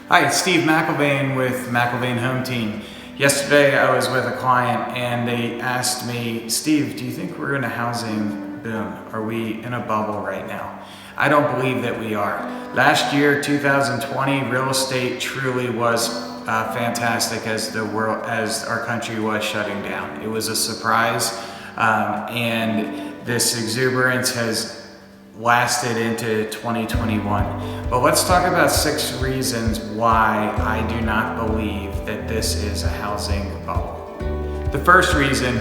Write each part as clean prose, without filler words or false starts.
Hi, it's Steve McIlvaine with McIlvaine Home Team. Yesterday I was with a client and they asked me, Steve, do you think we're in a housing boom? Are we in a bubble right now? I don't believe that we are. Last year, 2020, real estate truly was fantastic as our country was shutting down. It was a surprise, and this exuberance has lasted into 2021. But let's talk about 6 reasons why I do not believe that this is a housing bubble. The first reason,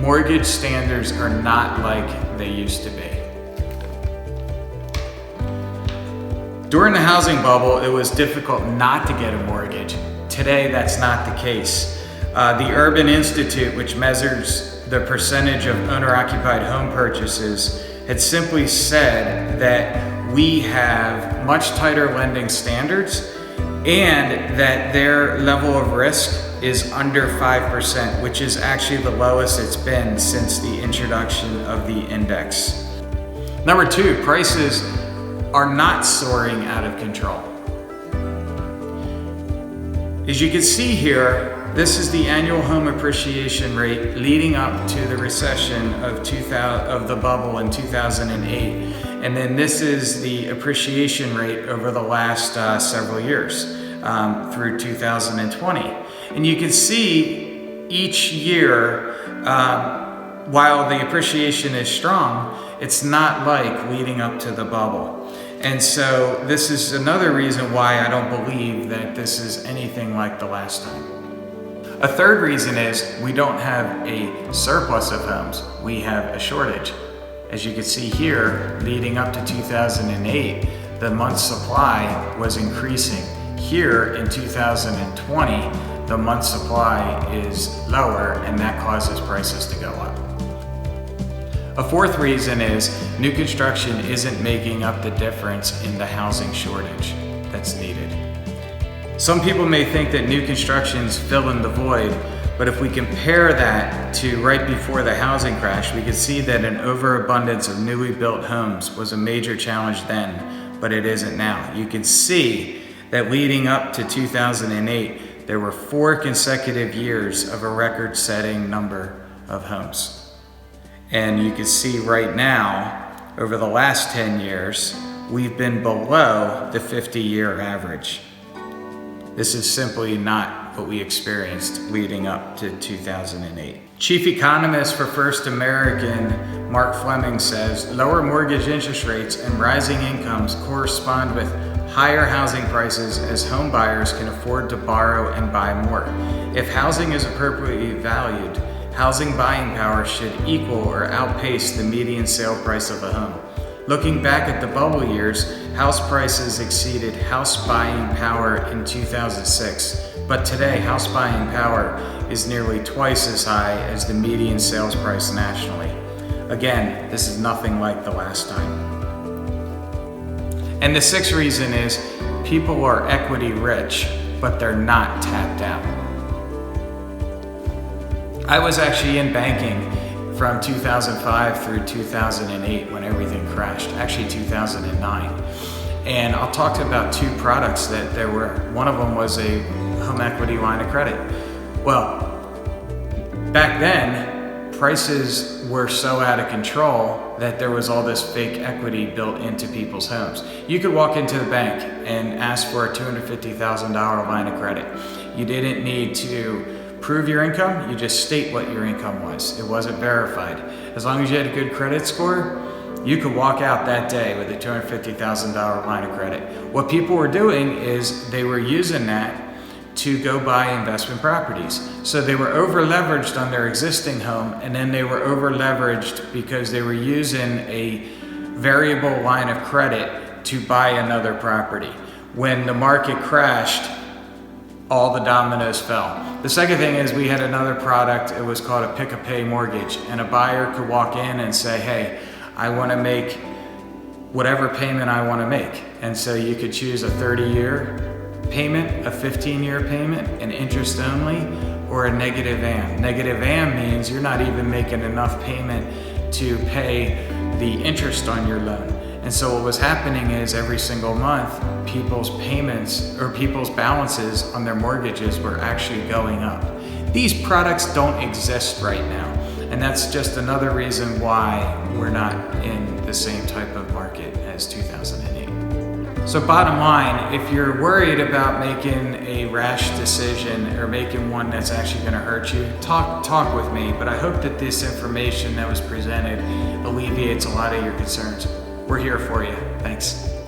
mortgage standards are not like they used to be. During the housing bubble, it was difficult not to get a mortgage. Today, that's not the case. The Urban Institute, which measures the percentage of owner-occupied home purchases, had simply said that we have much tighter lending standards and that their level of risk is under 5%, which is actually the lowest it's been since the introduction of the index. Number 2, prices are not soaring out of control. As you can see here, this is the annual home appreciation rate leading up to the recession of the bubble in 2008. And then this is the appreciation rate over the last several years through 2020. And you can see each year, while the appreciation is strong, it's not like leading up to the bubble. And so this is another reason why I don't believe that this is anything like the last time. A third reason is we don't have a surplus of homes, we have a shortage. As you can see here, leading up to 2008, the month's supply was increasing. Here in 2020, the month's supply is lower and that causes prices to go up. A fourth reason is new construction isn't making up the difference in the housing shortage that's needed. Some people may think that new construction's filling the void, but if we compare that to right before the housing crash, we can see that an overabundance of newly built homes was a major challenge then, but it isn't now. You can see that leading up to 2008, there were 4 consecutive years of a record-setting number of homes. And you can see right now, over the last 10 years, we've been below the 50-year average. This is simply not what we experienced leading up to 2008. Chief economist for First American, Mark Fleming, says, lower mortgage interest rates and rising incomes correspond with higher housing prices as home buyers can afford to borrow and buy more. If housing is appropriately valued, housing buying power should equal or outpace the median sale price of a home. Looking back at the bubble years, house prices exceeded house buying power in 2006, but today house buying power is nearly twice as high as the median sales price nationally. Again, this is nothing like the last time. And the 6th reason is people are equity rich, but they're not tapped out. I was actually in banking from 2005 through 2008 when everything crashed, actually 2009. And I'll talk about 2 products that there were. One of them was a home equity line of credit. Well, back then, prices were so out of control that there was all this fake equity built into people's homes. You could walk into the bank and ask for a $250,000 line of credit. You didn't need to prove your income, you just state what your income was. It wasn't verified. As long as you had a good credit score, you could walk out that day with a $250,000 line of credit. What people were doing is they were using that to go buy investment properties. So they were over leveraged on their existing home, and then they were over leveraged because they were using a variable line of credit to buy another property. When the market crashed, all the dominoes fell. The second thing is we had another product, it was called a pick-a-pay mortgage, and a buyer could walk in and say, hey, I want to make whatever payment I want to make. And so you could choose a 30-year payment, a 15-year payment, an interest only, or a negative AM. Negative AM means you're not even making enough payment to pay the interest on your loan. And so what was happening is every single month, people's payments or people's balances on their mortgages were actually going up. These products don't exist right now. And that's just another reason why we're not in the same type of market as 2008. So bottom line, if you're worried about making a rash decision or making one that's actually going to hurt you, talk with me. But I hope that this information that was presented alleviates a lot of your concerns. We're here for you. Thanks.